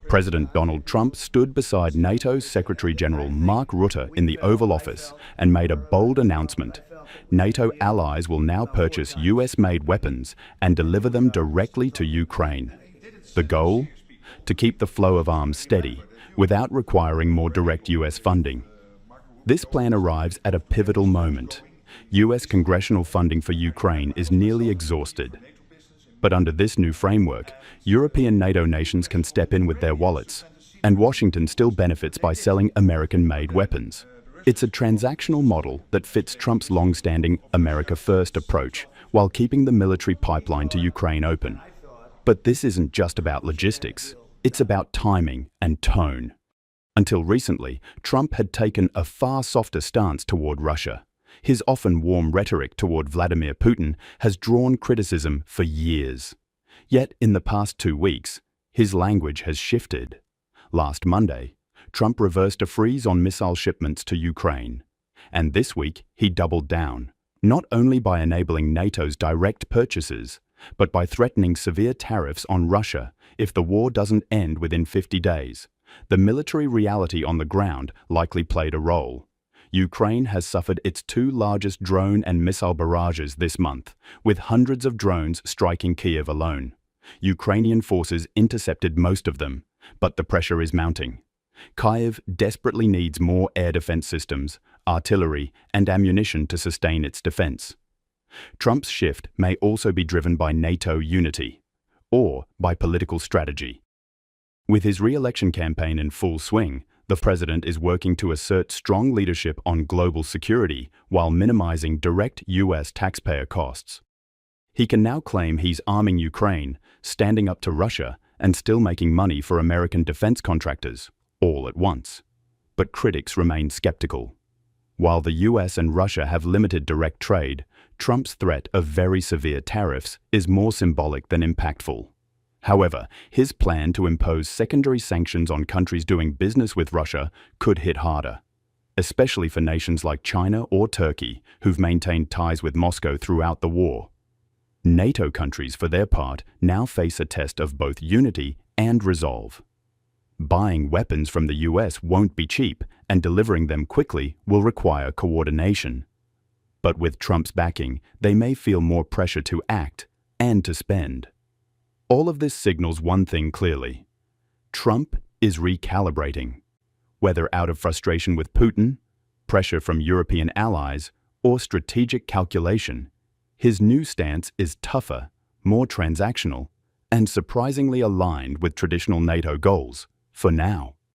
President Donald Trump stood beside NATO Secretary-General Mark Rutte in the Oval Office and made a bold announcement. NATO allies will now purchase US-made weapons and deliver them directly to Ukraine. The goal? To keep the flow of arms steady, without requiring more direct US funding. This plan arrives at a pivotal moment. US congressional funding for Ukraine is nearly exhausted. But under this new framework, European NATO nations can step in with their wallets, and Washington still benefits by selling American-made weapons. It's a transactional model that fits Trump's long-standing America First approach, while keeping the military pipeline to Ukraine open. But this isn't just about logistics, it's about timing and tone. Until recently, Trump had taken a far softer stance toward Russia. His often warm rhetoric toward Vladimir Putin has drawn criticism for years. Yet, in the past 2 weeks, his language has shifted. Last Monday, Trump reversed a freeze on missile shipments to Ukraine. And this week, he doubled down, not only by enabling NATO's direct purchases, but by threatening severe tariffs on Russia if the war doesn't end within 50 days. The military reality on the ground likely played a role. Ukraine has suffered its 2 largest drone and missile barrages this month, with hundreds of drones striking Kyiv alone. Ukrainian forces intercepted most of them, but the pressure is mounting. Kyiv desperately needs more air defense systems, artillery, and ammunition to sustain its defense. Trump's shift may also be driven by NATO unity, or by political strategy. With his re-election campaign in full swing, the president is working to assert strong leadership on global security while minimizing direct US taxpayer costs. He can now claim he's arming Ukraine, standing up to Russia, and still making money for American defense contractors, all at once. But critics remain skeptical. While the US and Russia have limited direct trade, Trump's threat of very severe tariffs is more symbolic than impactful. However, his plan to impose secondary sanctions on countries doing business with Russia could hit harder, especially for nations like China or Turkey, who've maintained ties with Moscow throughout the war. NATO countries, for their part, now face a test of both unity and resolve. Buying weapons from the US won't be cheap, and delivering them quickly will require coordination. But with Trump's backing, they may feel more pressure to act and to spend. All of this signals one thing clearly. Trump is recalibrating. Whether out of frustration with Putin, pressure from European allies, or strategic calculation, his new stance is tougher, more transactional, and surprisingly aligned with traditional NATO goals, for now.